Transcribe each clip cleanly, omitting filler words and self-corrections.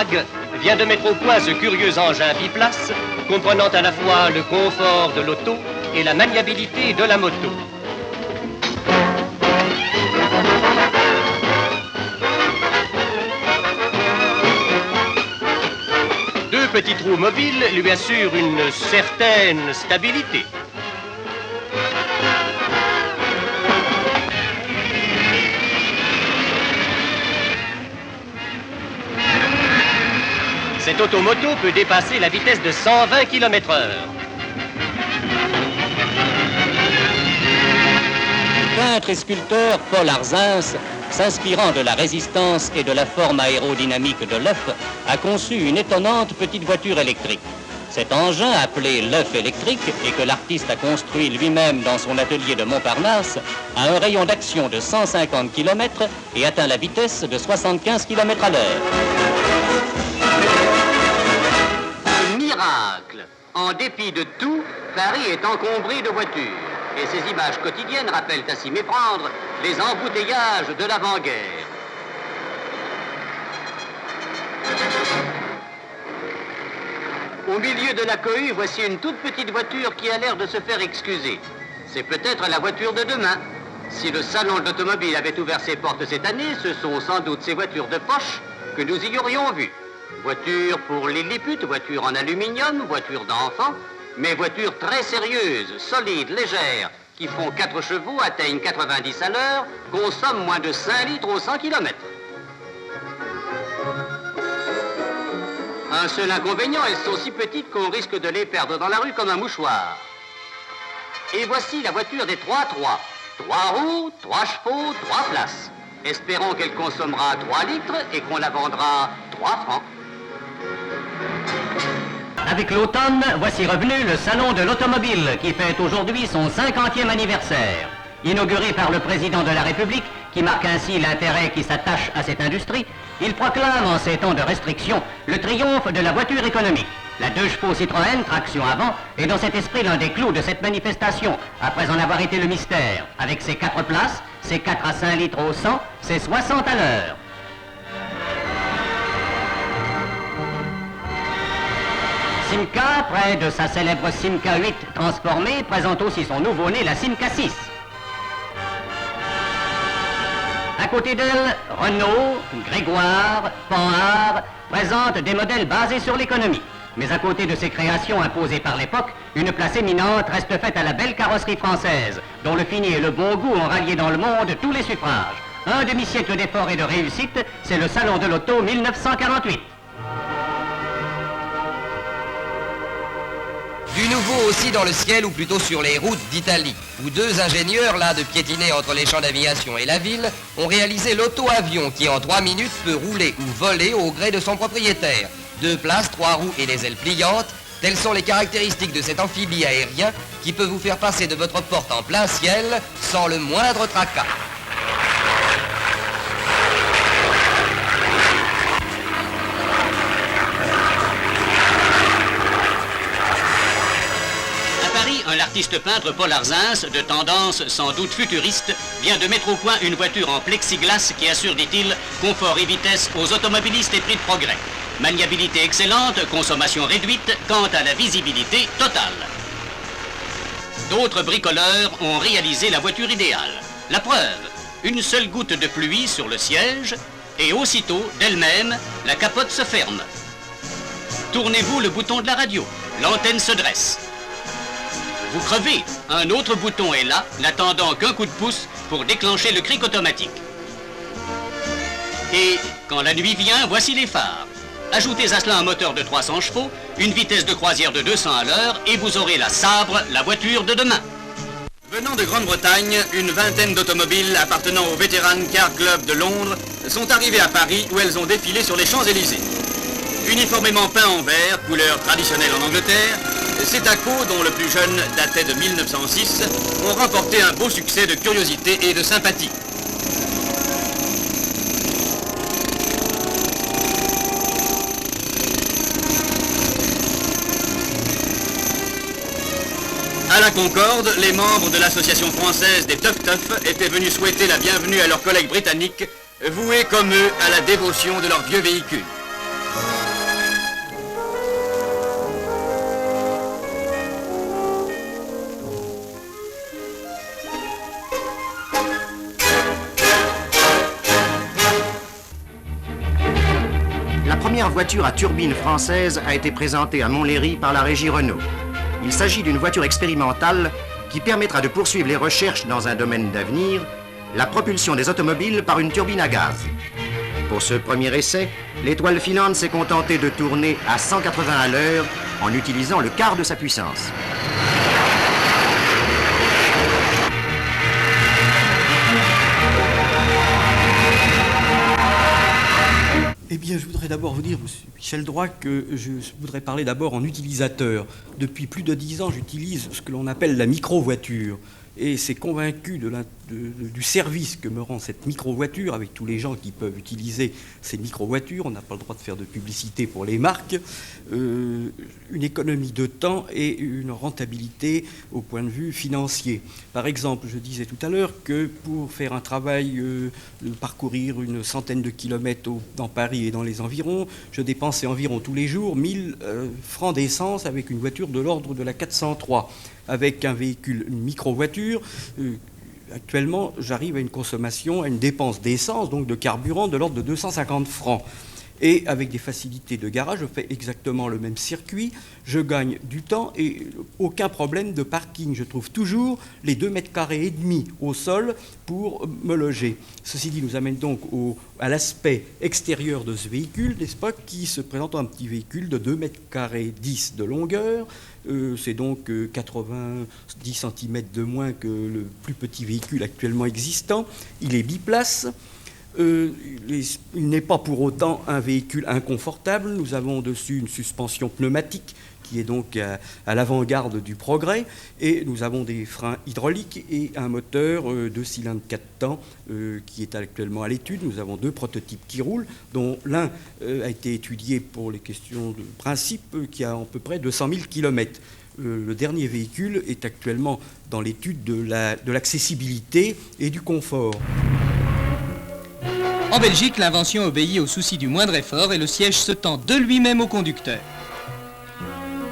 Prague vient de mettre au point ce curieux engin biplace, comprenant à la fois le confort de l'auto et la maniabilité de la moto. Deux petits trous mobiles lui assurent une certaine stabilité. Cette automoto peut dépasser la vitesse de 120 km/h. Le peintre et sculpteur Paul Arzins, s'inspirant de la résistance et de la forme aérodynamique de l'œuf, a conçu une étonnante petite voiture électrique. Cet engin, appelé l'œuf électrique, et que l'artiste a construit lui-même dans son atelier de Montparnasse, a un rayon d'action de 150 km et atteint la vitesse de 75 km à l'heure. Miracle! En dépit de tout, Paris est encombré de voitures. Et ces images quotidiennes rappellent à s'y méprendre les embouteillages de l'avant-guerre. Au milieu de la cohue, voici une toute petite voiture qui a l'air de se faire excuser. C'est peut-être la voiture de demain. Si le salon de l'automobile avait ouvert ses portes cette année, ce sont sans doute ces voitures de poche que nous y aurions vues. Voitures pour lilliputes, voitures en aluminium, voitures d'enfants, mais voitures très sérieuses, solides, légères, qui font 4 chevaux, atteignent 90 à l'heure, consomment moins de 5 litres au 100 km. Un seul inconvénient, elles sont si petites qu'on risque de les perdre dans la rue comme un mouchoir. Et voici la voiture des 3-3. 3 roues, 3 chevaux, 3 places. Espérons qu'elle consommera 3 litres et qu'on la vendra 3 francs. Avec l'automne, voici revenu le Salon de l'automobile qui fête aujourd'hui son 50e anniversaire. Inauguré par le président de la République, qui marque ainsi l'intérêt qui s'attache à cette industrie, il proclame en ces temps de restriction le triomphe de la voiture économique. La 2 chevaux Citroën, traction avant, est dans cet esprit l'un des clous de cette manifestation, après en avoir été le mystère, avec ses 4 places, ses 4 à 5 litres au 100, ses 60 à l'heure. Simca, près de sa célèbre Simca 8 transformée, présente aussi son nouveau-né, la Simca 6. À côté d'elle, Renault, Grégoire, Panhard présentent des modèles basés sur l'économie. Mais à côté de ces créations imposées par l'époque, une place éminente reste faite à la belle carrosserie française, dont le fini et le bon goût ont rallié dans le monde tous les suffrages. Un demi-siècle d'efforts et de réussite, c'est le Salon de l'Auto 1948. Du nouveau aussi dans le ciel, ou plutôt sur les routes d'Italie, où 2 ingénieurs, là de piétiner entre les champs d'aviation et la ville, ont réalisé l'auto-avion qui en 3 minutes peut rouler ou voler au gré de son propriétaire. 2 places, 3 roues et des ailes pliantes, telles sont les caractéristiques de cet amphibie aérien qui peut vous faire passer de votre porte en plein ciel sans le moindre tracas. L'artiste peintre Paul Arzins, de tendance sans doute futuriste, vient de mettre au point une voiture en plexiglas qui assure, dit-il, confort et vitesse aux automobilistes et prix de progrès. Maniabilité excellente, consommation réduite, quant à la visibilité totale. D'autres bricoleurs ont réalisé la voiture idéale. La preuve, une seule goutte de pluie sur le siège et aussitôt, d'elle-même, la capote se ferme. Tournez-vous le bouton de la radio, l'antenne se dresse. Vous crevez, un autre bouton est là, n'attendant qu'un coup de pouce pour déclencher le cric automatique. Et quand la nuit vient, voici les phares. Ajoutez à cela un moteur de 300 chevaux, une vitesse de croisière de 200 à l'heure et vous aurez la Sabre, la voiture de demain. Venant de Grande-Bretagne, une vingtaine d'automobiles appartenant au Veteran Car Club de Londres sont arrivées à Paris où elles ont défilé sur les Champs-Élysées. Uniformément peints en vert, couleur traditionnelle en Angleterre, ces tacos, dont le plus jeune datait de 1906, ont remporté un beau succès de curiosité et de sympathie. À la Concorde, les membres de l'association française des Teuf-Teuf étaient venus souhaiter la bienvenue à leurs collègues britanniques, voués comme eux à la dévotion de leur vieux véhicule. première voiture à turbine française a été présentée à Montlhéry par la régie Renault. Il s'agit d'une voiture expérimentale qui permettra de poursuivre les recherches dans un domaine d'avenir, la propulsion des automobiles par une turbine à gaz. Pour ce premier essai, l'étoile filante s'est contentée de tourner à 180 à l'heure en utilisant le quart de sa puissance. Eh bien, je voudrais d'abord vous dire, monsieur Michel Droit, que je voudrais parler d'abord en utilisateur. Depuis plus de 10 ans, j'utilise ce que l'on appelle la micro-voiture. Et c'est convaincu du service que me rend cette micro-voiture, avec tous les gens qui peuvent utiliser ces micro-voitures. On n'a pas le droit de faire de publicité pour les marques. Une économie de temps et une rentabilité au point de vue financier. Par exemple, je disais tout à l'heure que pour faire un travail, de parcourir une centaine de kilomètres dans Paris et dans les environs, je dépensais environ tous les jours 1000 francs d'essence avec une voiture de l'ordre de la 403. Avec un véhicule, une micro-voiture, actuellement, j'arrive à une consommation, à une dépense d'essence, donc de carburant, de l'ordre de 250 francs. Et avec des facilités de garage, je fais exactement le même circuit, je gagne du temps et aucun problème de parking. Je trouve toujours les 2,5 mètres carrés au sol pour me loger. Ceci dit, nous amène donc à l'aspect extérieur de ce véhicule, n'est-ce pas, qui se présente un petit véhicule de 2,10 mètres carrés de longueur. C'est donc 90 cm de moins que le plus petit véhicule actuellement existant. Il est biplace. Il n'est pas pour autant un véhicule inconfortable. Nous avons dessus une suspension pneumatique qui est donc à l'avant-garde du progrès, et nous avons des freins hydrauliques et un moteur 2 cylindres 4 temps qui est actuellement à l'étude. Nous avons 2 prototypes qui roulent, dont l'un a été étudié pour les questions de principe, qui a à peu près 200 000 km. Le dernier véhicule est actuellement dans l'étude de l'accessibilité et du confort. En Belgique, l'invention obéit au souci du moindre effort et le siège se tend de lui-même au conducteur.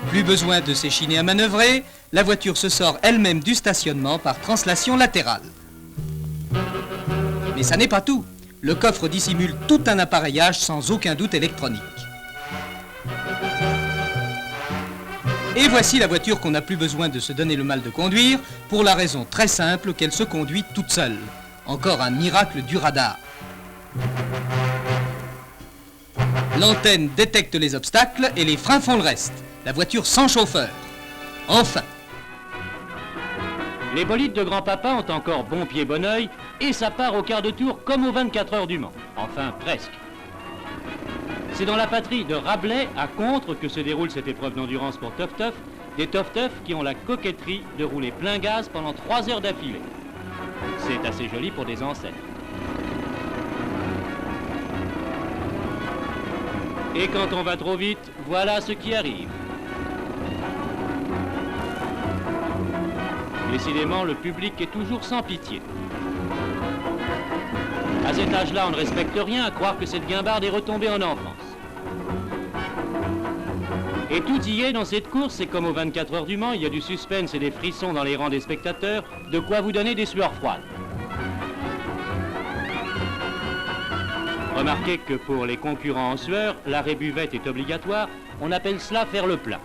Plus besoin de s'échiner à manœuvrer, la voiture se sort elle-même du stationnement par translation latérale. Mais ça n'est pas tout. Le coffre dissimule tout un appareillage sans aucun doute électronique. Et voici la voiture qu'on n'a plus besoin de se donner le mal de conduire, pour la raison très simple qu'elle se conduit toute seule. Encore un miracle du radar. L'antenne détecte les obstacles et les freins font le reste. La voiture sans chauffeur. Enfin. Les bolides de grand-papa ont encore bon pied bon oeil et ça part au quart de tour comme aux 24 heures du Mans. Enfin, presque. C'est dans la patrie de Rabelais à Contre que se déroule cette épreuve d'endurance pour Toff-Toff, des Toff-Toff qui ont la coquetterie de rouler plein gaz pendant 3 heures d'affilée. C'est assez joli pour des ancêtres. Et quand on va trop vite, voilà ce qui arrive. Décidément, le public est toujours sans pitié. À cet âge-là, on ne respecte rien, à croire que cette guimbarde est retombée en enfance. Et tout y est dans cette course, c'est comme aux 24 heures du Mans, il y a du suspense et des frissons dans les rangs des spectateurs, de quoi vous donner des sueurs froides. Remarquez que pour les concurrents en sueur, l'arrêt buvette est obligatoire, on appelle cela faire le plein.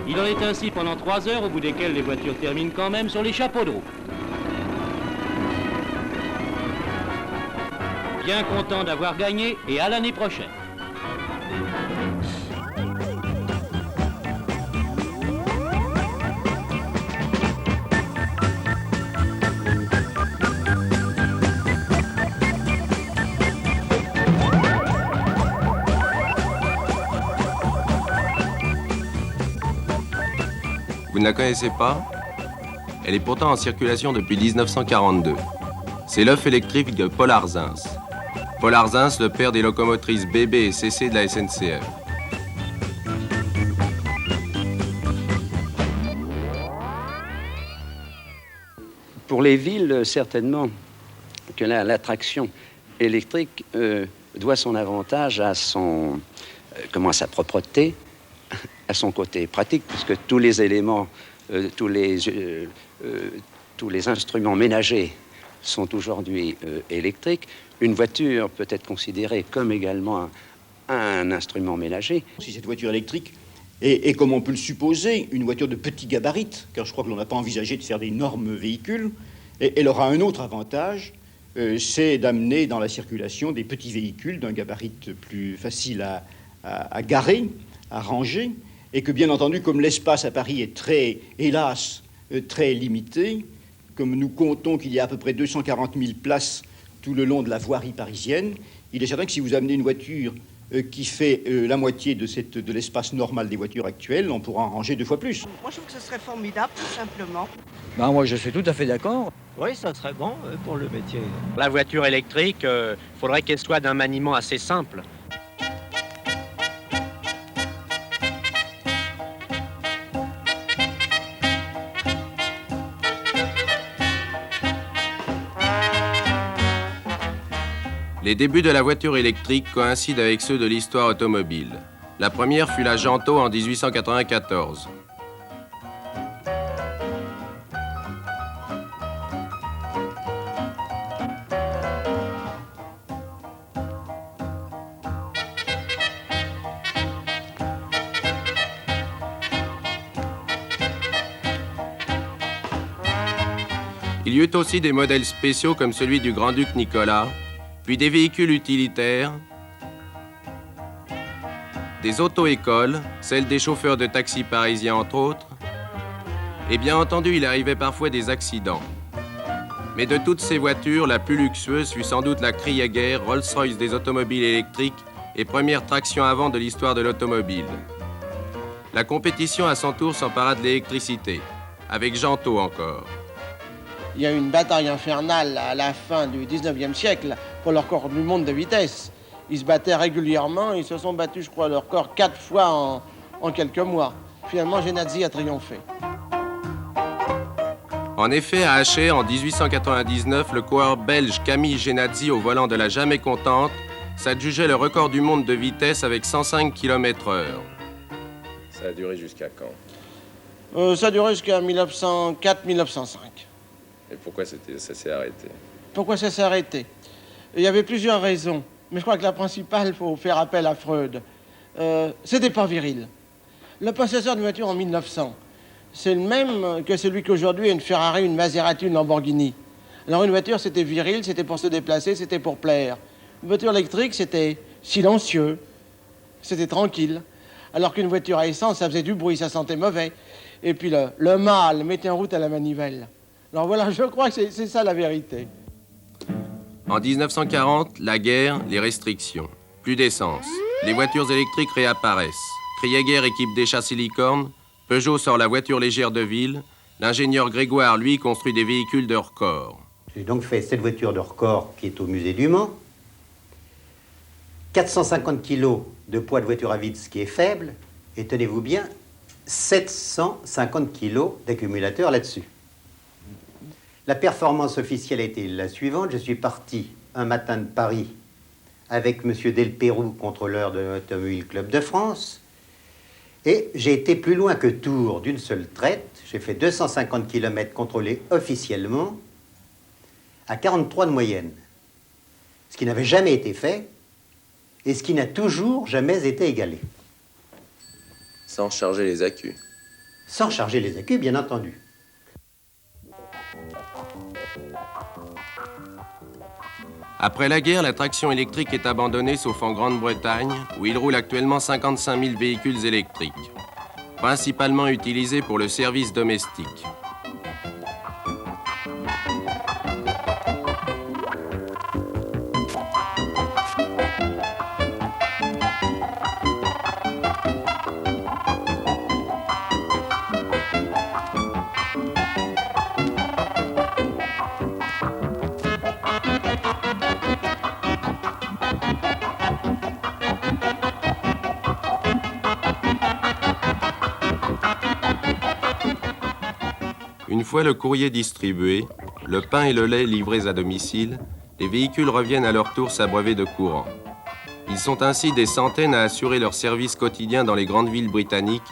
Il en est ainsi pendant 3 heures, au bout desquelles les voitures terminent quand même sur les chapeaux de roue. Bien content d'avoir gagné et à l'année prochaine. Vous ne la connaissez pas? Elle est pourtant en circulation depuis 1942. C'est l'œuf électrique de Paul Arzins. Paul Arzins, le père des locomotrices BB et CC de la SNCF. Pour les villes, certainement que l'attraction électrique doit son avantage à sa propreté, à son côté pratique, puisque tous les éléments, tous les instruments ménagers sont aujourd'hui électriques. Une voiture peut être considérée comme également un instrument ménager. Si cette voiture électrique est, comme on peut le supposer, une voiture de petit gabarit, car je crois que l'on n'a pas envisagé de faire d'énormes véhicules, et elle aura un autre avantage, c'est d'amener dans la circulation des petits véhicules d'un gabarit plus facile à garer, à ranger, et que bien entendu, comme l'espace à Paris est très, hélas, très limité, comme nous comptons qu'il y a à peu près 240 000 places tout le long de la voirie parisienne, il est certain que si vous amenez une voiture qui fait la moitié de l'espace normal des voitures actuelles, on pourra en ranger 2 fois plus. Moi, je trouve que ce serait formidable, tout simplement. Ben, moi, je suis tout à fait d'accord. Oui, ça serait bon pour le métier. La voiture électrique, il faudrait qu'elle soit d'un maniement assez simple. Les débuts de la voiture électrique coïncident avec ceux de l'histoire automobile. La première fut la Janto en 1894. Il y eut aussi des modèles spéciaux comme celui du grand-duc Nicolas, puis des véhicules utilitaires, des auto-écoles, celles des chauffeurs de taxi parisiens entre autres, et bien entendu, il arrivait parfois des accidents. Mais de toutes ces voitures, la plus luxueuse fut sans doute la Krieger, Rolls-Royce des automobiles électriques et première traction avant de l'histoire de l'automobile. La compétition à son tour s'empara de l'électricité, avec Janto encore. Il y a eu une bataille infernale à la fin du 19e siècle pour le record du monde de vitesse. Ils se battaient régulièrement, ils se sont battus, je crois, le record 4 fois en quelques mois. Finalement, Genadzi a triomphé. En effet, à Haché, en 1899, le coureur belge Camille Genadzi, au volant de la Jamais Contente, s'adjugeait le record du monde de vitesse avec 105 km/h. Ça a duré jusqu'à quand Ça a duré jusqu'à 1904-1905. Et pourquoi ça s'est arrêté? Pourquoi ça s'est arrêté? Il y avait plusieurs raisons, mais je crois que la principale, il faut faire appel à Freud. C'était pas viril. Le possesseur d'une voiture en 1900, c'est le même que celui qu'aujourd'hui a une Ferrari, une Maserati, une Lamborghini. Alors une voiture, c'était viril, c'était pour se déplacer, c'était pour plaire. Une voiture électrique, c'était silencieux, c'était tranquille. Alors qu'une voiture à essence, ça faisait du bruit, ça sentait mauvais. Et puis le mâle mettait en route à la manivelle. Alors voilà, je crois que c'est ça la vérité. En 1940, la guerre, les restrictions. Plus d'essence. Les voitures électriques réapparaissent. Krieger équipe des châssis licornes. Peugeot sort la voiture légère de ville. L'ingénieur Grégoire, lui, construit des véhicules de record. J'ai donc fait cette voiture de record qui est au musée du Mans. 450 kg de poids de voiture à vide, ce qui est faible. Et tenez-vous bien, 750 kg d'accumulateur là-dessus. La performance officielle a été la suivante. Je suis parti un matin de Paris avec M. Delpérou, contrôleur de l'Automobile Club de France. Et j'ai été plus loin que Tours d'une seule traite. J'ai fait 250 km contrôlés officiellement à 43 de moyenne. Ce qui n'avait jamais été fait et ce qui n'a toujours jamais été égalé. Sans charger les accus. Sans charger les accus, bien entendu. Après la guerre, la traction électrique est abandonnée sauf en Grande-Bretagne, où il roule actuellement 55 000 véhicules électriques, principalement utilisés pour le service domestique. Une fois le courrier distribué, le pain et le lait livrés à domicile, les véhicules reviennent à leur tour s'abreuver de courant. Ils sont ainsi des centaines à assurer leur service quotidien dans les grandes villes britanniques,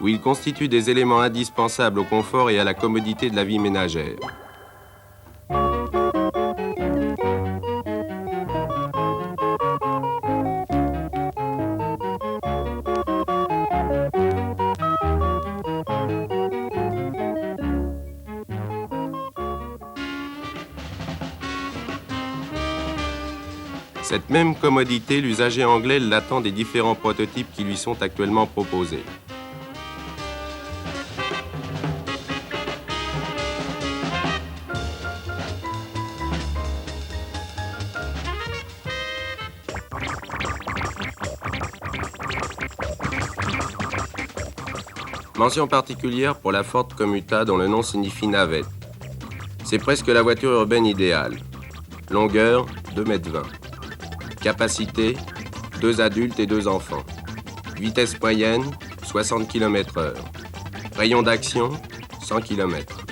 où ils constituent des éléments indispensables au confort et à la commodité de la vie ménagère. Cette même commodité, l'usager anglais l'attend des différents prototypes qui lui sont actuellement proposés. Mention particulière pour la Ford Commuta dont le nom signifie navette. C'est presque la voiture urbaine idéale. Longueur, 2,20 m. Capacité, 2 adultes et 2 enfants. Vitesse moyenne, 60 km/h. Rayon d'action, 100 km.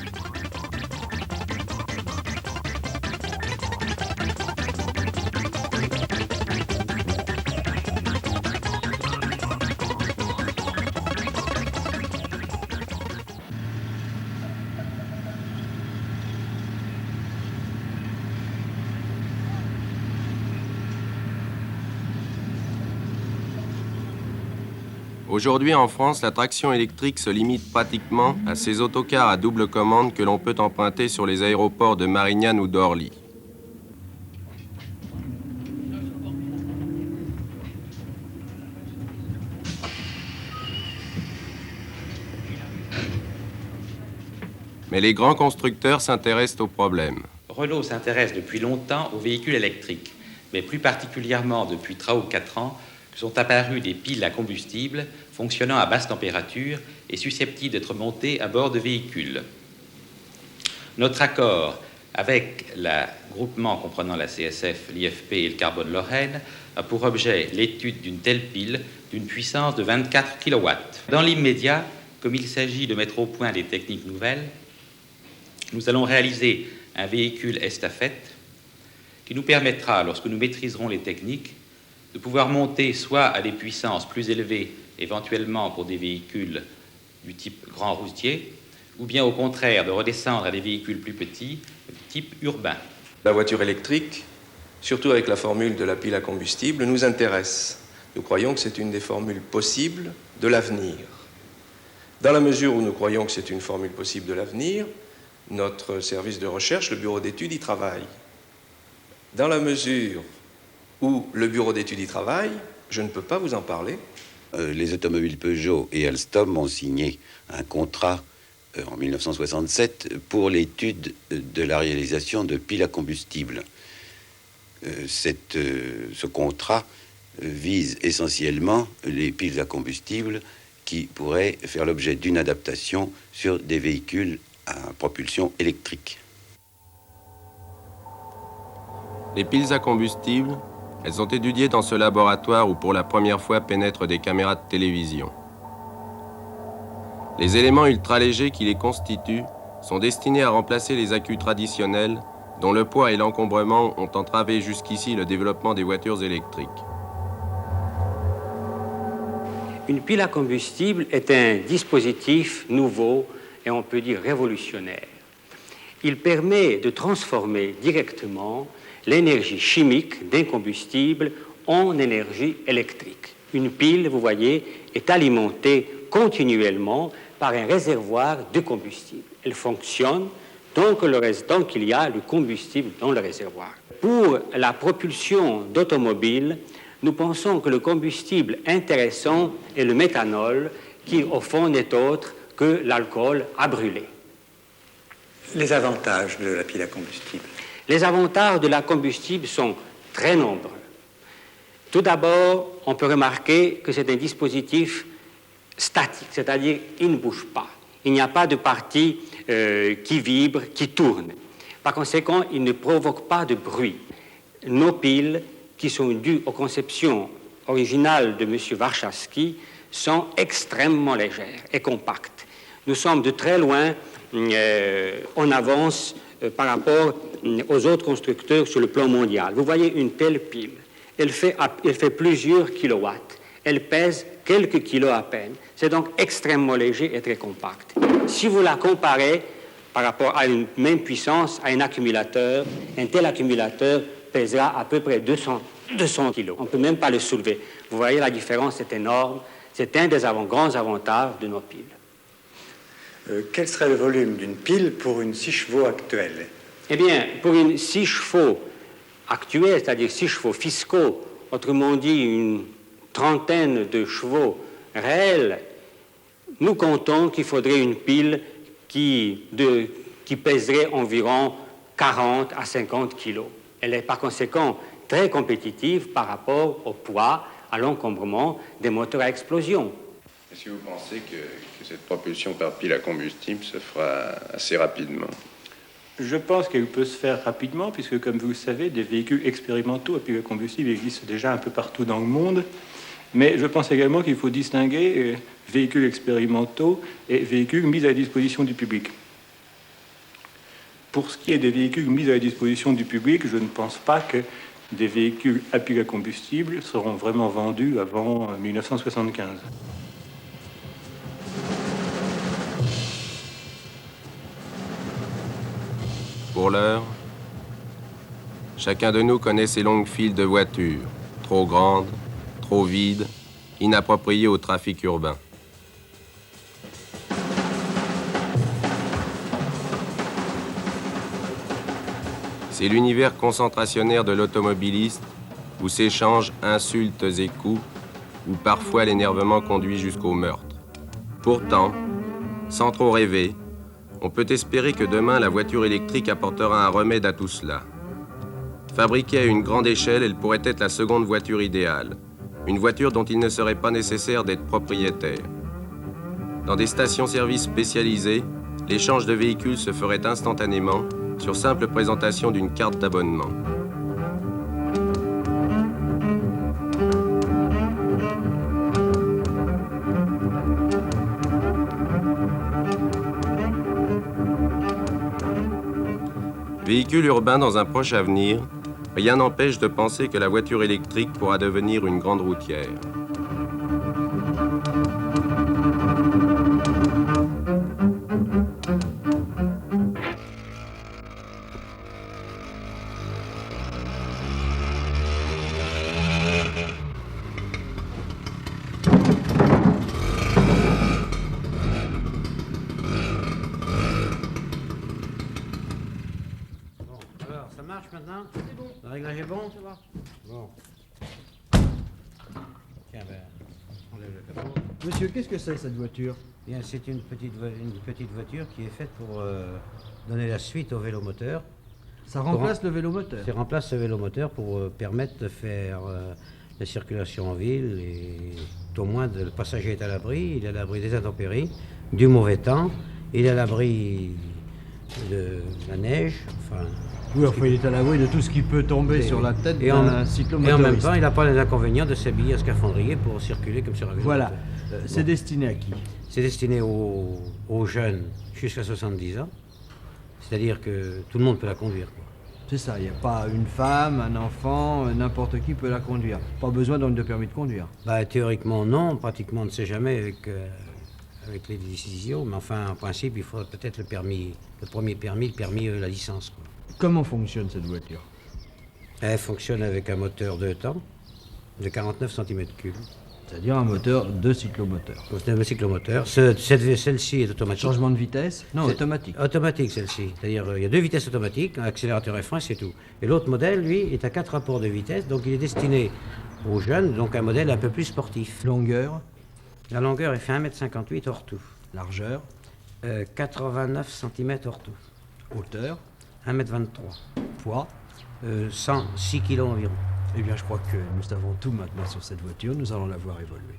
Aujourd'hui en France, la traction électrique se limite pratiquement à ces autocars à double commande que l'on peut emprunter sur les aéroports de Marignane ou d'Orly. Mais les grands constructeurs s'intéressent au problème. Renault s'intéresse depuis longtemps aux véhicules électriques, mais plus particulièrement depuis 3 ou 4 ans, sont apparues des piles à combustible fonctionnant à basse température et susceptibles d'être montées à bord de véhicules. Notre accord avec le groupement comprenant la CSF, l'IFP et le Carbone Lorraine a pour objet l'étude d'une telle pile d'une puissance de 24 kW. Dans l'immédiat, comme il s'agit de mettre au point des techniques nouvelles, nous allons réaliser un véhicule estafette qui nous permettra, lorsque nous maîtriserons les techniques, de pouvoir monter soit à des puissances plus élevées, éventuellement pour des véhicules du type grand routier, ou bien au contraire de redescendre à des véhicules plus petits, du type urbain. La voiture électrique, surtout avec la formule de la pile à combustible, nous intéresse. Nous croyons que c'est une des formules possibles de l'avenir. Dans la mesure où nous croyons que c'est une formule possible de l'avenir, notre service de recherche, le bureau d'études, y travaille. Dans la mesure où le bureau d'études y travaille, je ne peux pas vous en parler. Les automobiles Peugeot et Alstom ont signé un contrat en 1967 pour l'étude de la réalisation de piles à combustible. Ce contrat vise essentiellement les piles à combustible qui pourraient faire l'objet d'une adaptation sur des véhicules à propulsion électrique. Les piles à combustible, elles sont étudiées dans ce laboratoire où pour la première fois pénètrent des caméras de télévision. Les éléments ultra-légers qui les constituent sont destinés à remplacer les accus traditionnels dont le poids et l'encombrement ont entravé jusqu'ici le développement des voitures électriques. Une pile à combustible est un dispositif nouveau et on peut dire révolutionnaire. Il permet de transformer directement l'énergie chimique d'un combustible en énergie électrique. Une pile, vous voyez, est alimentée continuellement par un réservoir de combustible. Elle fonctionne tant qu'il y a le combustible dans le réservoir. Pour la propulsion d'automobiles, nous pensons que le combustible intéressant est le méthanol, qui au fond n'est autre que l'alcool à brûler. Les avantages de la pile à combustible. Les avantages de la combustible sont très nombreux. Tout d'abord, on peut remarquer que c'est un dispositif statique, c'est-à-dire il ne bouge pas. Il n'y a pas de partie qui vibre, qui tourne. Par conséquent, il ne provoque pas de bruit. Nos piles, qui sont dues aux conceptions originales de M. Warshawski, sont extrêmement légères et compactes. Nous sommes de très loin en avance par rapport aux autres constructeurs sur le plan mondial. Vous voyez une telle pile, elle fait plusieurs kilowatts, elle pèse quelques kilos à peine, c'est donc extrêmement léger et très compact. Si vous la comparez par rapport à une même puissance, à un accumulateur, un tel accumulateur pèsera à peu près 200 kilos. On ne peut même pas le soulever. Vous voyez, la différence est énorme. C'est un des grands avantages de nos piles. Quel serait le volume d'une pile pour une 6 chevaux actuelle? Eh bien, pour une 6 chevaux actuelle, c'est-à-dire 6 chevaux fiscaux, autrement dit une trentaine de chevaux réels, nous comptons qu'il faudrait une pile qui pèserait environ 40 à 50 kilos. Elle est par conséquent très compétitive par rapport au poids, à l'encombrement des moteurs à explosion. Est-ce que vous pensez que cette propulsion par pile à combustible se fera assez rapidement? Je pense qu'elle peut se faire rapidement, puisque, comme vous le savez, des véhicules expérimentaux à pile à combustible existent déjà un peu partout dans le monde. Mais je pense également qu'il faut distinguer véhicules expérimentaux et véhicules mis à la disposition du public. Pour ce qui est des véhicules mis à la disposition du public, je ne pense pas que des véhicules à pile à combustible seront vraiment vendus avant 1975. Pour l'heure, chacun de nous connaît ces longues files de voitures, trop grandes, trop vides, inappropriées au trafic urbain. C'est l'univers concentrationnaire de l'automobiliste où s'échangent insultes et coups, où parfois l'énervement conduit jusqu'au meurtre. Pourtant, sans trop rêver, on peut espérer que demain la voiture électrique apportera un remède à tout cela. Fabriquée à une grande échelle, elle pourrait être la seconde voiture idéale. Une voiture dont il ne serait pas nécessaire d'être propriétaire. Dans des stations-service spécialisées, l'échange de véhicules se ferait instantanément sur simple présentation d'une carte d'abonnement. Véhicule urbain dans un proche avenir, rien n'empêche de penser que la voiture électrique pourra devenir une grande routière. Maintenant? C'est bon. Le réglage est bon? Ça va. Bon. Tiens, on lève le capot. Monsieur, qu'est-ce que c'est cette voiture? Bien, c'est une petite voiture qui est faite pour donner la suite au vélomoteur. Ça remplace le vélomoteur? Ça remplace le vélomoteur pour permettre de faire la circulation en ville et au moins le passager est à l'abri, il est à l'abri des intempéries, du mauvais temps, il est à l'abri de la neige, enfin... Oui, enfin, il est à l'abri de tout ce qui peut tomber sur la tête d'un cyclomotoriste. Et en même temps, il n'a pas les inconvénients de s'habiller à scaphandrier pour circuler comme sur un vélo. Voilà. C'est destiné à qui? C'est destiné aux jeunes jusqu'à 70 ans. C'est-à-dire que tout le monde peut la conduire. C'est ça, il n'y a pas une femme, un enfant, n'importe qui peut la conduire. Pas besoin donc de permis de conduire. Bah, théoriquement, non. Pratiquement, on ne sait jamais avec les décisions. Mais enfin, en principe, il faudrait peut-être le premier permis, la licence, quoi. Comment fonctionne cette voiture? Elle fonctionne avec un moteur 2 temps de 49 cm3. C'est-à-dire un moteur de cyclomoteur. C'est un cyclomoteur. Celle-ci est automatique. Changement de vitesse? Non, automatique. Automatique, celle-ci. C'est-à-dire il y a 2 vitesses automatiques, un accélérateur et frein, c'est tout. Et l'autre modèle, lui, est à 4 rapports de vitesse, donc il est destiné aux jeunes, donc un modèle un peu plus sportif. Longueur? La longueur est fait 1,58 m hors tout. Largeur? 89 cm hors tout. Hauteur? 1,23 m. Poids? 106 kg environ. Eh bien, je crois que nous savons tout maintenant sur cette voiture. Nous allons la voir évoluer.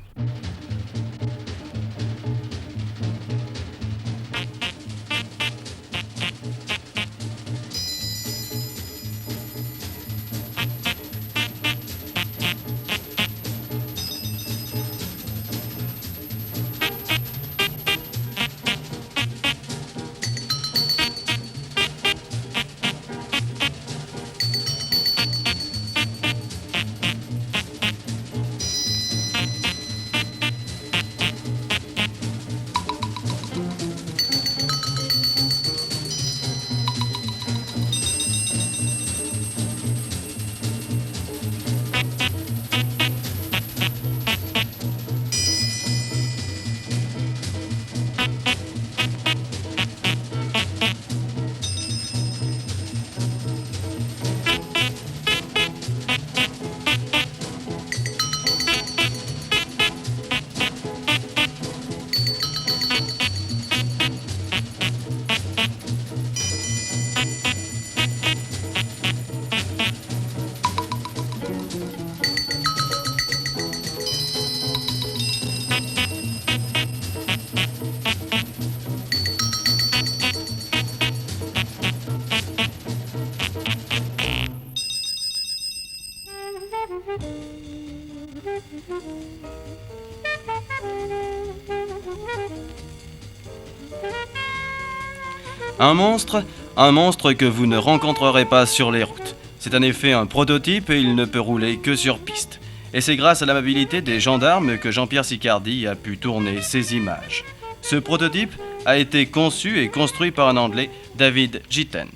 Un monstre que vous ne rencontrerez pas sur les routes. C'est en effet un prototype et il ne peut rouler que sur piste. Et c'est grâce à l'amabilité des gendarmes que Jean-Pierre Sicardi a pu tourner ces images. Ce prototype a été conçu et construit par un Anglais, David Gittens.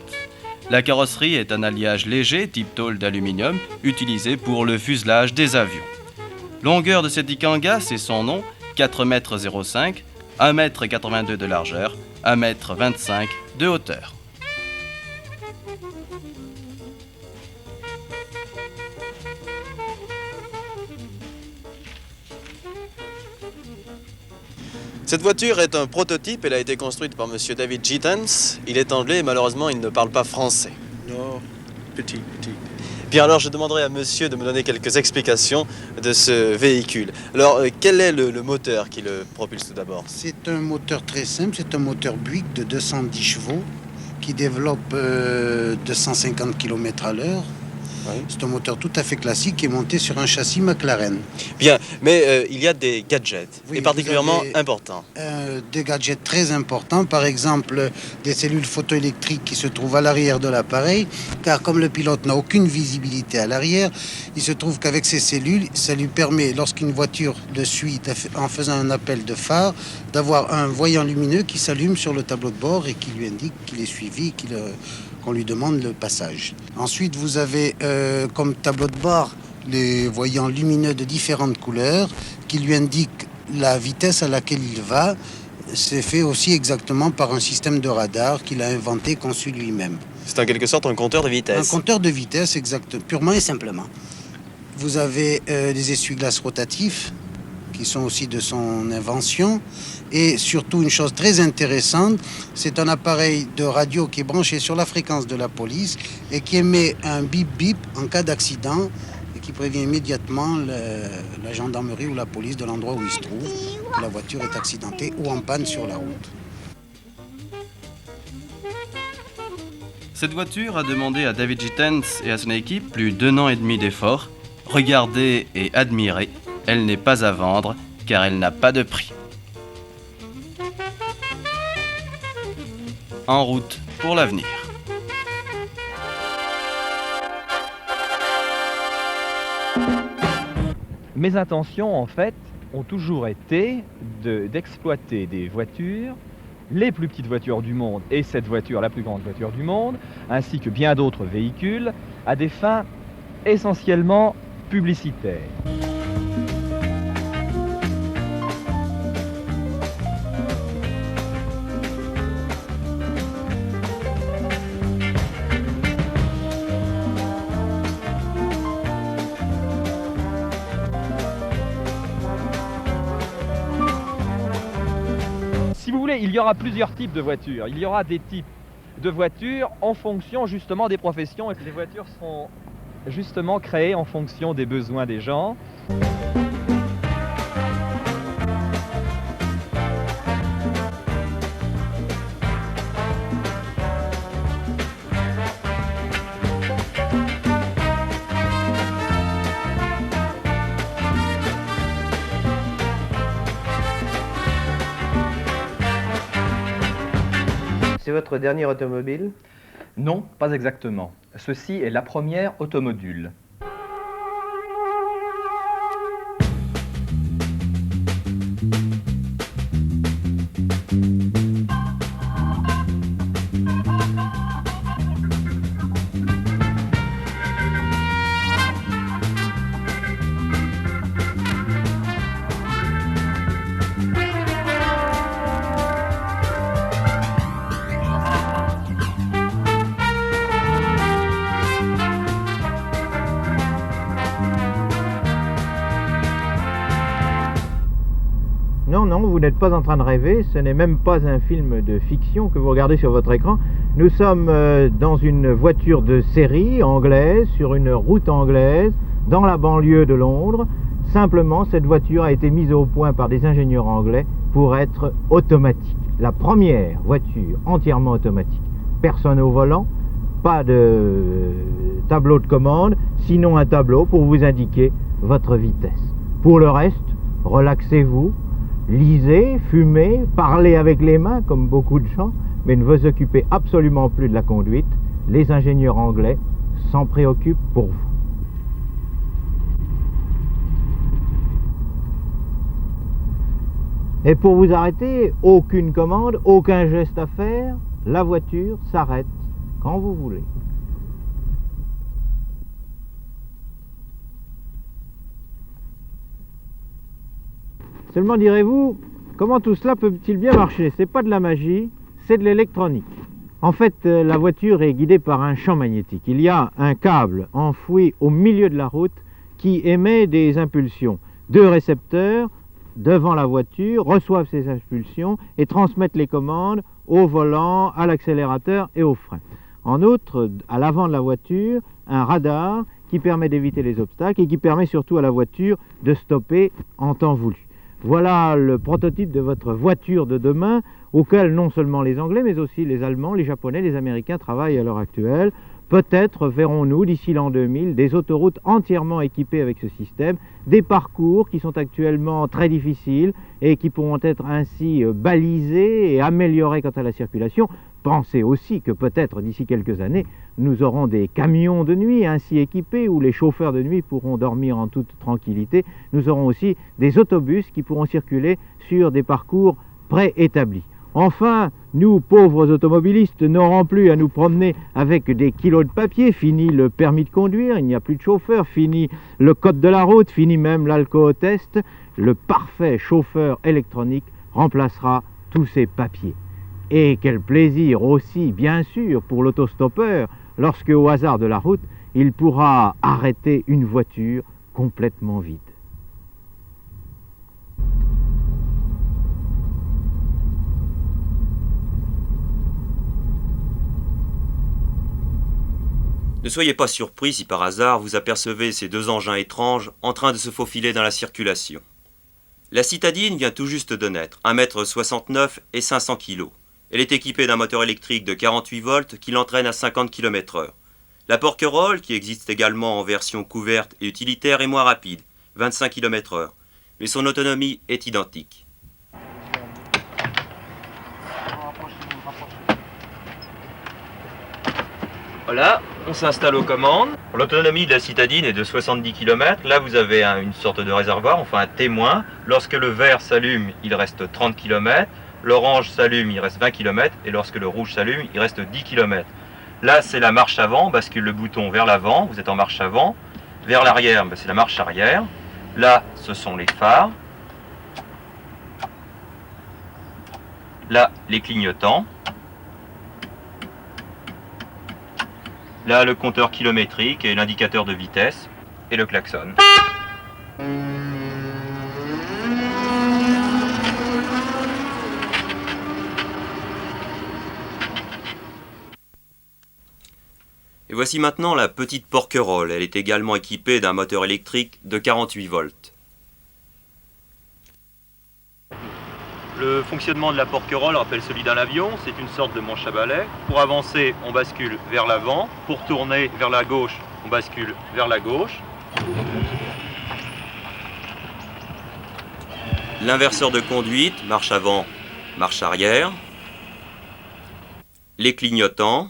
La carrosserie est un alliage léger type tôle d'aluminium utilisé pour le fuselage des avions. Longueur de cet Ikanga, c'est son nom, 4,05 m, 1,82 m de largeur, 1,25 m de hauteur. Cette voiture est un prototype, elle a été construite par M. David Gittens. Il est anglais et malheureusement il ne parle pas français. Non, petit. Bien alors je demanderai à monsieur de me donner quelques explications de ce véhicule. Alors quel est le moteur qui le propulse tout d'abord? C'est un moteur très simple, c'est un moteur Buick de 210 chevaux qui développe 250 km à l'heure. Oui. C'est un moteur tout à fait classique qui est monté sur un châssis McLaren. Bien, mais il y a des gadgets, oui, et particulièrement importants. Des gadgets très importants, par exemple des cellules photoélectriques qui se trouvent à l'arrière de l'appareil, car comme le pilote n'a aucune visibilité à l'arrière, il se trouve qu'avec ces cellules, ça lui permet, lorsqu'une voiture le suit en faisant un appel de phare, d'avoir un voyant lumineux qui s'allume sur le tableau de bord et qui lui indique qu'il est suivi, qu'on lui demande le passage. Ensuite, vous avez comme tableau de bord les voyants lumineux de différentes couleurs qui lui indiquent la vitesse à laquelle il va. C'est fait aussi exactement par un système de radar qu'il a inventé, conçu lui-même. C'est en quelque sorte un compteur de vitesse. Un compteur de vitesse, exact, purement et simplement. Vous avez des essuie-glaces rotatifs qui sont aussi de son invention. Et surtout, une chose très intéressante, c'est un appareil de radio qui est branché sur la fréquence de la police et qui émet un bip-bip en cas d'accident et qui prévient immédiatement la gendarmerie ou la police de l'endroit où il se trouve, que la voiture est accidentée ou en panne sur la route. Cette voiture a demandé à David Gittens et à son équipe plus d'1 an et demi d'efforts. Regardez et admirez, elle n'est pas à vendre car elle n'a pas de prix. En route pour l'avenir. Mes intentions, en fait, ont toujours été d'exploiter des voitures, les plus petites voitures du monde et cette voiture, la plus grande voiture du monde, ainsi que bien d'autres véhicules, à des fins essentiellement publicitaires. Si vous voulez, il y aura plusieurs types de voitures. Il y aura des types de voitures en fonction justement des professions et que les voitures sont justement créées en fonction des besoins des gens. C'est votre dernière automobile? Non, pas exactement. Ceci est la première automodule. Non, vous n'êtes pas en train de rêver, ce n'est même pas un film de fiction que vous regardez sur votre écran. Nous sommes dans une voiture de série anglaise, sur une route anglaise, dans la banlieue de Londres. Simplement, cette voiture a été mise au point par des ingénieurs anglais pour être automatique. La première voiture entièrement automatique. Personne au volant, pas de tableau de commande, sinon un tableau pour vous indiquer votre vitesse. Pour le reste, relaxez-vous. lisez, fumez, parlez avec les mains comme beaucoup de gens, mais ne vous occupez absolument plus de la conduite. Les ingénieurs anglais s'en préoccupent pour vous. Et pour vous arrêter, aucune commande, aucun geste à faire, la voiture s'arrête quand vous voulez. Seulement direz-vous, comment tout cela peut-il bien marcher? C'est pas de la magie, c'est de l'électronique. En fait, la voiture est guidée par un champ magnétique. Il y a un câble enfoui au milieu de la route qui émet des impulsions. Deux récepteurs devant la voiture reçoivent ces impulsions et transmettent les commandes au volant, à l'accélérateur et au frein. En outre, à l'avant de la voiture, un radar qui permet d'éviter les obstacles et qui permet surtout à la voiture de stopper en temps voulu. Voilà le prototype de votre voiture de demain, auquel non seulement les Anglais, mais aussi les Allemands, les Japonais, les Américains travaillent à l'heure actuelle. Peut-être verrons-nous d'ici l'an 2000 des autoroutes entièrement équipées avec ce système, des parcours qui sont actuellement très difficiles et qui pourront être ainsi balisés et améliorés quant à la circulation. Pensez aussi que peut-être d'ici quelques années, nous aurons des camions de nuit ainsi équipés où les chauffeurs de nuit pourront dormir en toute tranquillité. Nous aurons aussi des autobus qui pourront circuler sur des parcours préétablis. Enfin, nous, pauvres automobilistes, n'aurons plus à nous promener avec des kilos de papier. Fini le permis de conduire, il n'y a plus de chauffeur. Fini le code de la route, fini même l'alcotest. Le parfait chauffeur électronique remplacera tous ces papiers. Et quel plaisir aussi, bien sûr, pour l'autostoppeur, lorsque, au hasard de la route, il pourra arrêter une voiture complètement vide. Ne soyez pas surpris si par hasard vous apercevez ces deux engins étranges en train de se faufiler dans la circulation. La citadine vient tout juste de naître, 1,69 m et 500 kg. Elle est équipée d'un moteur électrique de 48 volts qui l'entraîne à 50 km/h. La Porquerolles, qui existe également en version couverte et utilitaire, est moins rapide, 25 km/h, mais son autonomie est identique. Voilà, on s'installe aux commandes. L'autonomie de la citadine est de 70 km. Là, vous avez une sorte de réservoir, enfin un témoin. Lorsque le vert s'allume, il reste 30 km. L'orange s'allume, il reste 20 km. Et lorsque le rouge s'allume, il reste 10 km. Là, c'est la marche avant. On bascule le bouton vers l'avant. Vous êtes en marche avant. Vers l'arrière, c'est la marche arrière. Là, ce sont les phares. Là, les clignotants. Là, le compteur kilométrique et l'indicateur de vitesse et le klaxon. Et voici maintenant la petite Porquerolle. Elle est également équipée d'un moteur électrique de 48 volts. Le fonctionnement de la Porquerolle rappelle celui d'un avion, c'est une sorte de manche à balai. Pour avancer, on bascule vers l'avant. Pour tourner vers la gauche, on bascule vers la gauche. L'inverseur de conduite, marche avant, marche arrière. Les clignotants.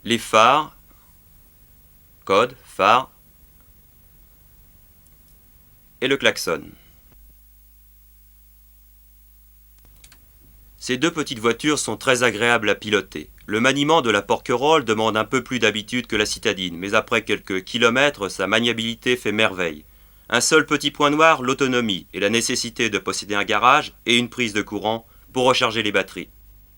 Les phares, code, phare. Et le klaxon. Ces deux petites voitures sont très agréables à piloter. Le maniement de la Porquerolles demande un peu plus d'habitude que la citadine, mais après quelques kilomètres, sa maniabilité fait merveille. Un seul petit point noir, l'autonomie et la nécessité de posséder un garage et une prise de courant pour recharger les batteries.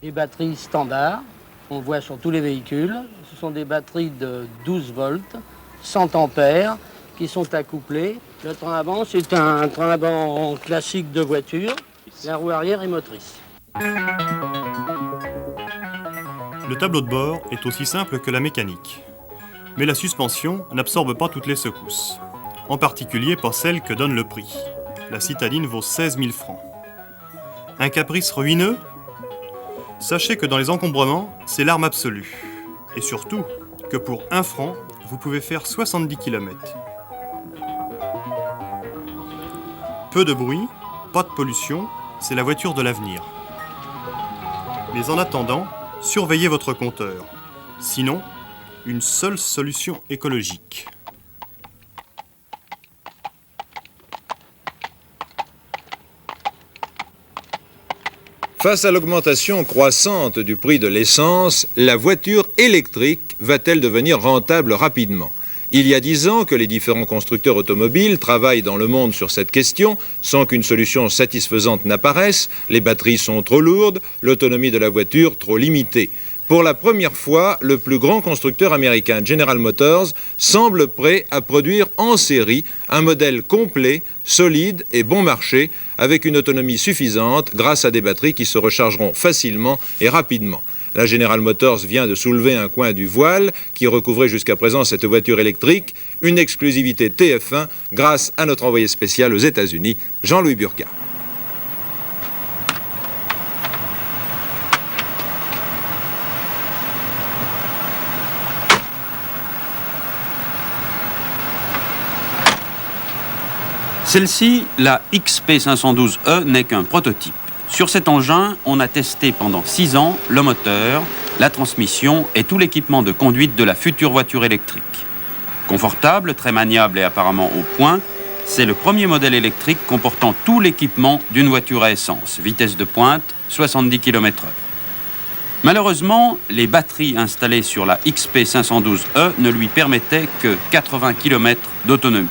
Les batteries standards, on voit sur tous les véhicules, ce sont des batteries de 12 volts, 100 ampères, qui sont accouplés. Le train avant, c'est un train avant classique de voiture. La roue arrière est motrice. Le tableau de bord est aussi simple que la mécanique. Mais la suspension n'absorbe pas toutes les secousses. En particulier pas celle que donne le prix. La citadine vaut 16 000 francs. Un caprice ruineux ? Sachez que dans les encombrements, c'est l'arme absolue. Et surtout, que pour 1 franc, vous pouvez faire 70 km. Peu de bruit, pas de pollution, c'est la voiture de l'avenir. Mais en attendant, surveillez votre compteur. Sinon, une seule solution écologique. Face à l'augmentation croissante du prix de l'essence, la voiture électrique va-t-elle devenir rentable rapidement ? Il y a 10 ans que les différents constructeurs automobiles travaillent dans le monde sur cette question sans qu'une solution satisfaisante n'apparaisse. Les batteries sont trop lourdes, l'autonomie de la voiture trop limitée. Pour la première fois, le plus grand constructeur américain General Motors semble prêt à produire en série un modèle complet, solide et bon marché, avec une autonomie suffisante grâce à des batteries qui se rechargeront facilement et rapidement. La General Motors vient de soulever un coin du voile qui recouvrait jusqu'à présent cette voiture électrique, une exclusivité TF1 grâce à notre envoyé spécial aux États-Unis, Jean-Louis Burgat. Celle-ci, la XP512E, n'est qu'un prototype. Sur cet engin, on a testé pendant 6 ans le moteur, la transmission et tout l'équipement de conduite de la future voiture électrique. Confortable, très maniable et apparemment au point, c'est le premier modèle électrique comportant tout l'équipement d'une voiture à essence. Vitesse de pointe, 70 km/h. Malheureusement, les batteries installées sur la XP512E ne lui permettaient que 80 km d'autonomie.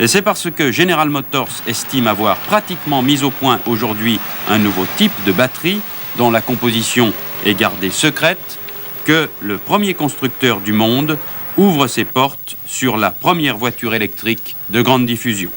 Et c'est parce que General Motors estime avoir pratiquement mis au point aujourd'hui un nouveau type de batterie dont la composition est gardée secrète que le premier constructeur du monde ouvre ses portes sur la première voiture électrique de grande diffusion.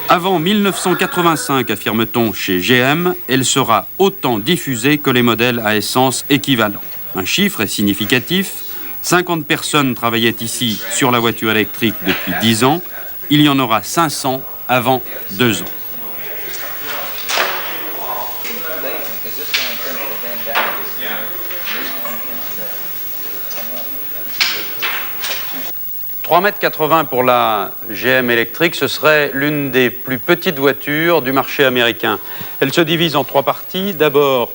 Avant 1985, affirme-t-on chez GM, elle sera autant diffusée que les modèles à essence équivalents. Un chiffre est significatif. 50 personnes travaillaient ici sur la voiture électrique depuis 10 ans. Il y en aura 500 avant 2 ans. « 3,80 m pour la GM électrique, ce serait l'une des plus petites voitures du marché américain. Elle se divise en 3 parties. D'abord,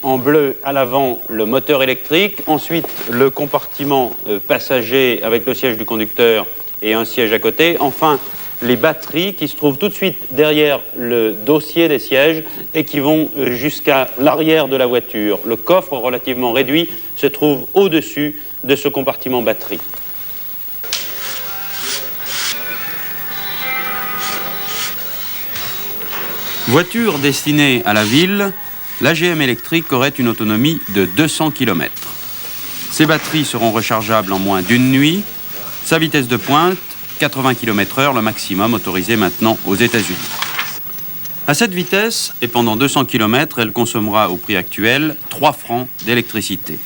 en bleu à l'avant, le moteur électrique, ensuite le compartiment passager avec le siège du conducteur et un siège à côté, enfin les batteries qui se trouvent tout de suite derrière le dossier des sièges et qui vont jusqu'à l'arrière de la voiture. Le coffre relativement réduit se trouve au-dessus de ce compartiment batterie. Voiture destinée à la ville, la GM électrique aurait une autonomie de 200 km. Ses batteries seront rechargeables en moins d'une nuit. Sa vitesse de pointe, 80 km/h, le maximum autorisé maintenant aux États-Unis. À cette vitesse, et pendant 200 km, elle consommera au prix actuel 3 francs d'électricité.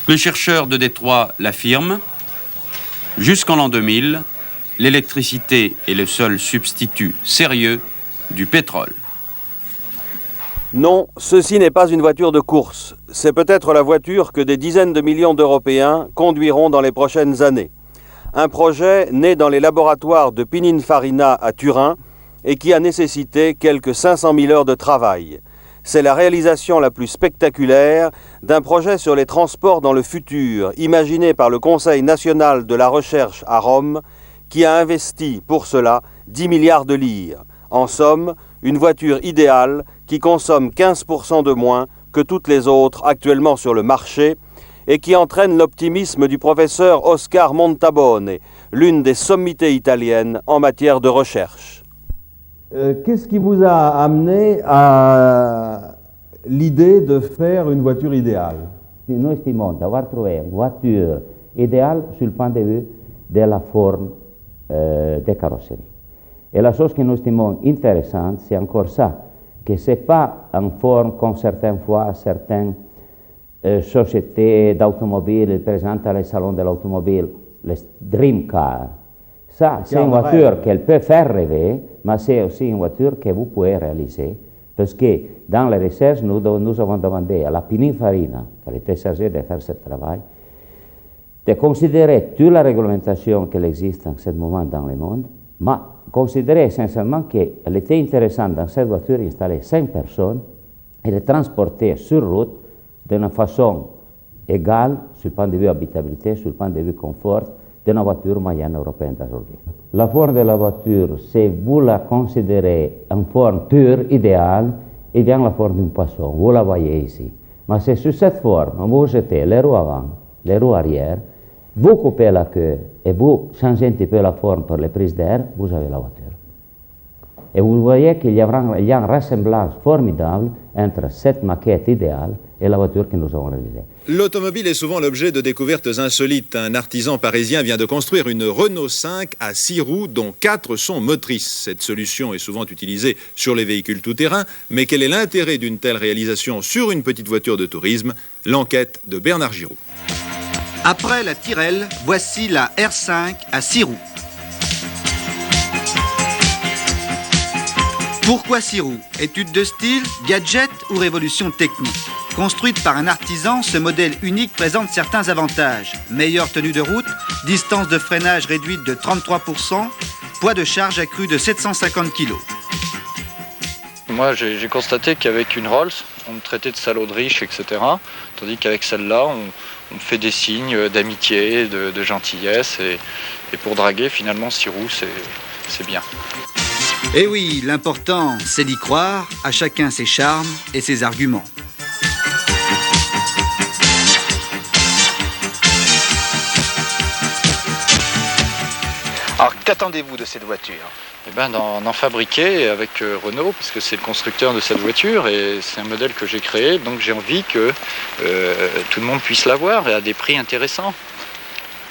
Les chercheurs de Détroit l'affirment. Jusqu'en l'an 2000, l'électricité est le seul substitut sérieux du pétrole. Non, ceci n'est pas une voiture de course. C'est peut-être la voiture que des dizaines de millions d'Européens conduiront dans les prochaines années. Un projet né dans les laboratoires de Pininfarina à Turin et qui a nécessité quelques 500 000 heures de travail. C'est la réalisation la plus spectaculaire d'un projet sur les transports dans le futur, imaginé par le Conseil national de la recherche à Rome, qui a investi pour cela 10 milliards de lire. En somme, une voiture idéale qui consomme 15% de moins que toutes les autres actuellement sur le marché et qui entraîne l'optimisme du professeur Oscar Montabone, l'une des sommités italiennes en matière de recherche. Qu'est-ce qui vous a amené à l'idée de faire une voiture idéale? Noi stiamo d'avoir trouvé une voiture idéale sur le point de vue de la forme des carrosseries. Et la chose qui nous estime intéressante, c'est encore ça, que ce n'est pas en forme comme certaines fois certaines sociétés d'automobiles présentent à les salons de l'automobile, les dream cars. Ça, c'est une voiture qu'elle peut faire rêver, mais c'est aussi une voiture que vous pouvez réaliser, parce que dans les recherches, nous avons demandé à la Pininfarina, qui était chargée de faire ce travail, de de considérer toute la réglementation qui existe en ce moment dans le monde, mais considérer essentiellement qu'il était intéressant dans cette voiture d'installer 5 personnes et de transporter sur route d'une façon égale sur le point de vue habitabilité, sur le point de vue confort, d'une voiture moyenne européenne d'aujourd'hui. La forme de la voiture, si vous la considérez en forme pure, idéale, il vient la forme d'un poisson, vous la voyez ici. Mais c'est sur cette forme, vous jetez les roues avant, les roues arrière, vous coupez la queue et vous changez un petit peu la forme pour les prises d'air, vous avez la voiture. Et vous voyez qu'il y a un rassemblage formidable entre cette maquette idéale et la voiture que nous avons réalisée. L'automobile est souvent l'objet de découvertes insolites. Un artisan parisien vient de construire une Renault 5 à 6 roues, dont 4 sont motrices. Cette solution est souvent utilisée sur les véhicules tout-terrain, mais quel est l'intérêt d'une telle réalisation sur une petite voiture de tourisme? L'enquête de Bernard Giraud. Après la Tyrrell, voici la R5 à 6 roues. Pourquoi 6 roues? Étude de style, gadget ou révolution technique? Construite par un artisan, ce modèle unique présente certains avantages. Meilleure tenue de route, distance de freinage réduite de 33%, poids de charge accru de 750 kg. Moi, j'ai constaté qu'avec une Rolls, on me traitait de salaud de riche, etc. Tandis qu'avec celle-là, on me fait des signes d'amitié, de gentillesse. Et pour draguer, finalement, 6 roues, c'est bien. Eh oui, l'important, c'est d'y croire, à chacun ses charmes et ses arguments. Alors, qu'attendez-vous de cette voiture? Eh ben, d'en fabriquer avec Renault, puisque c'est le constructeur de cette voiture, et c'est un modèle que j'ai créé, donc j'ai envie que tout le monde puisse l'avoir et à des prix intéressants.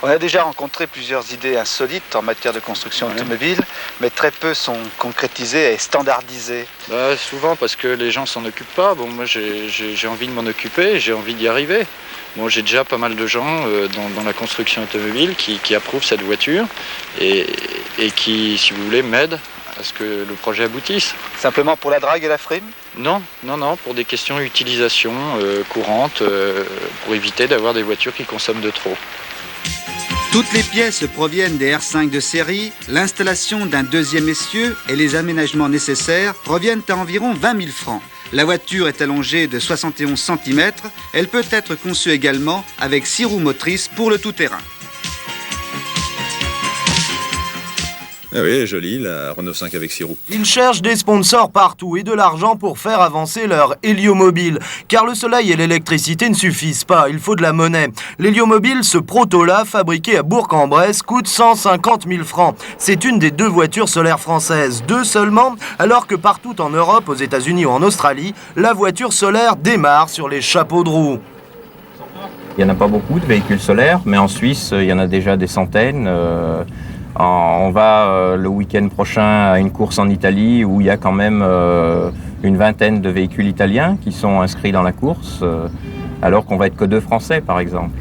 On a déjà rencontré plusieurs idées insolites en matière de construction automobile, mais très peu sont concrétisées et standardisées. Souvent parce que les gens s'en occupent pas. Bon, moi j'ai envie de m'en occuper, j'ai envie d'y arriver. Bon, j'ai déjà pas mal de gens dans la construction automobile qui approuvent cette voiture et qui, si vous voulez, m'aident à ce que le projet aboutisse. Simplement pour la drague et la frime? Non, pour des questions d'utilisation courante, pour éviter d'avoir des voitures qui consomment de trop. Toutes les pièces proviennent des R5 de série, l'installation d'un deuxième essieu et les aménagements nécessaires reviennent à environ 20 000 francs. La voiture est allongée de 71 cm, elle peut être conçue également avec 6 roues motrices pour le tout-terrain. Ah oui, jolie, la Renault 5 avec 6 roues. Ils cherchent des sponsors partout et de l'argent pour faire avancer leur héliomobile. Car le soleil et l'électricité ne suffisent pas, il faut de la monnaie. L'héliomobile, ce proto-là, fabriqué à Bourg-en-Bresse, coûte 150 000 francs. C'est une des 2 voitures solaires françaises, 2 seulement, alors que partout en Europe, aux États-Unis ou en Australie, la voiture solaire démarre sur les chapeaux de roue. Il n'y en a pas beaucoup de véhicules solaires, mais en Suisse, il y en a déjà des centaines. On va le week-end prochain à une course en Italie où il y a quand même une vingtaine de véhicules italiens qui sont inscrits dans la course, alors qu'on va être que 2 Français par exemple.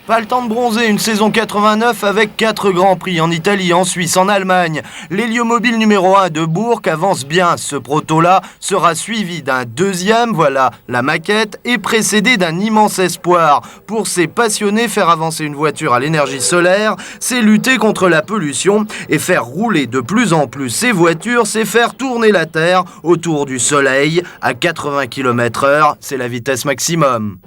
Pas le temps de bronzer, une saison 89 avec 4 grands prix en Italie, en Suisse, en Allemagne. L'héliomobile numéro 1 de Bourg avance bien. Ce proto-là sera suivi d'un deuxième, voilà la maquette, et précédé d'un immense espoir. Pour ces passionnés, faire avancer une voiture à l'énergie solaire, c'est lutter contre la pollution et faire rouler de plus en plus ces voitures, c'est faire tourner la Terre autour du Soleil à 80 km/h, c'est la vitesse maximum.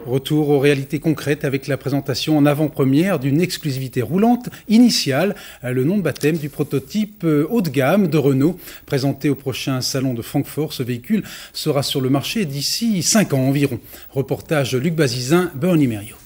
Retour aux réalités concrètes avec la présentation en avant-première d'une exclusivité roulante initiale, le nom de baptême du prototype haut de gamme de Renault. Présenté au prochain salon de Francfort, ce véhicule sera sur le marché d'ici 5 ans environ. Reportage de Luc Bazizin, Bernie Merriot.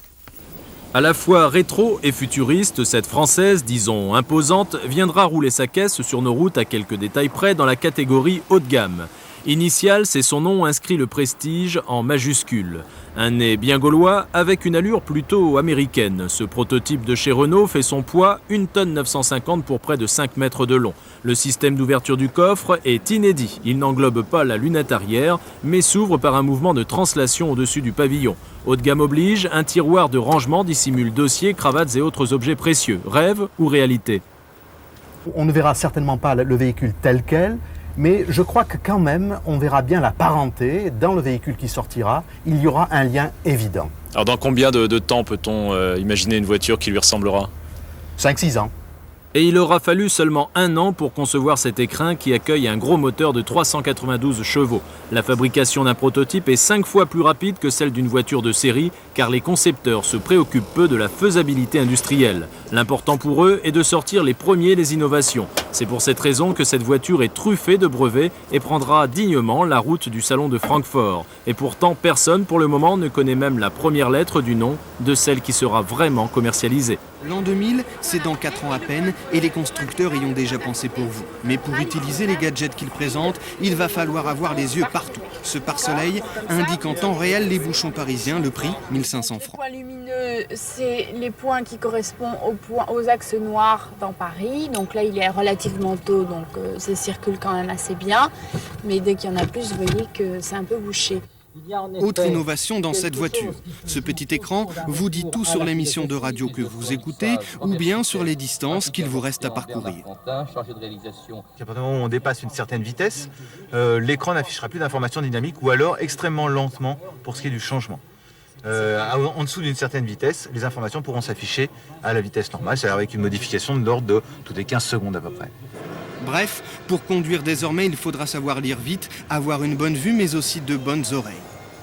À la fois rétro et futuriste, cette française, disons imposante, viendra rouler sa caisse sur nos routes à quelques détails près dans la catégorie haut de gamme. Initial, c'est son nom inscrit le prestige en majuscule. Un nez bien gaulois avec une allure plutôt américaine. Ce prototype de chez Renault fait son poids 1 tonne 950 pour près de 5 mètres de long. Le système d'ouverture du coffre est inédit. Il n'englobe pas la lunette arrière, mais s'ouvre par un mouvement de translation au-dessus du pavillon. Haut de gamme oblige, un tiroir de rangement dissimule dossiers, cravates et autres objets précieux. Rêve ou réalité? On ne verra certainement pas le véhicule tel quel, mais je crois que quand même, on verra bien la parenté dans le véhicule qui sortira. Il y aura un lien évident. Alors dans combien de temps peut-on imaginer une voiture qui lui ressemblera? 5-6 ans. Et il aura fallu seulement 1 an pour concevoir cet écrin qui accueille un gros moteur de 392 chevaux. La fabrication d'un prototype est 5 fois plus rapide que celle d'une voiture de série, car les concepteurs se préoccupent peu de la faisabilité industrielle. L'important pour eux est de sortir les premiers des innovations. C'est pour cette raison que cette voiture est truffée de brevets et prendra dignement la route du salon de Francfort. Et pourtant, personne pour le moment ne connaît même la première lettre du nom de celle qui sera vraiment commercialisée. L'an 2000, c'est dans 4 ans à peine, et les constructeurs y ont déjà pensé pour vous. Mais pour utiliser les gadgets qu'ils présentent, il va falloir avoir les yeux partout. Ce pare-soleil indique en temps réel les bouchons parisiens, le prix 1500 francs. Les points lumineux, c'est les points qui correspondent aux axes noirs dans Paris. Donc là, il est relativement tôt, donc ça circule quand même assez bien. Mais dès qu'il y en a plus, vous voyez que c'est un peu bouché. Autre innovation dans cette voiture. Ce petit écran vous dit tout sur l'émission de radio que vous écoutez ou bien sur les distances qu'il vous reste à parcourir. À partir du moment où on dépasse une certaine vitesse, l'écran n'affichera plus d'informations dynamiques ou alors extrêmement lentement pour ce qui est du changement. En dessous d'une certaine vitesse, les informations pourront s'afficher à la vitesse normale, c'est-à-dire avec une modification de l'ordre de toutes les 15 secondes à peu près. Bref, pour conduire désormais, il faudra savoir lire vite, avoir une bonne vue, mais aussi de bonnes oreilles.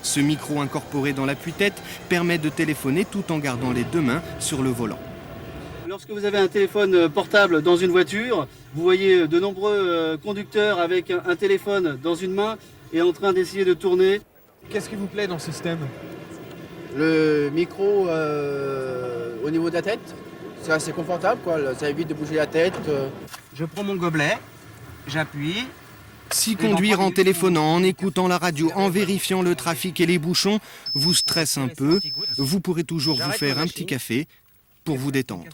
Ce micro incorporé dans l'appui-tête permet de téléphoner tout en gardant les 2 mains sur le volant. Lorsque vous avez un téléphone portable dans une voiture, vous voyez de nombreux conducteurs avec un téléphone dans une main et en train d'essayer de tourner. Qu'est-ce qui vous plaît dans ce système? Le micro au niveau de la tête, c'est assez confortable, quoi. Ça évite de bouger la tête. Je prends mon gobelet, j'appuie. Si conduire en téléphonant, en écoutant la radio, en vérifiant le trafic et les bouchons vous stresse un peu, vous pourrez toujours vous faire un petit café pour vous détendre.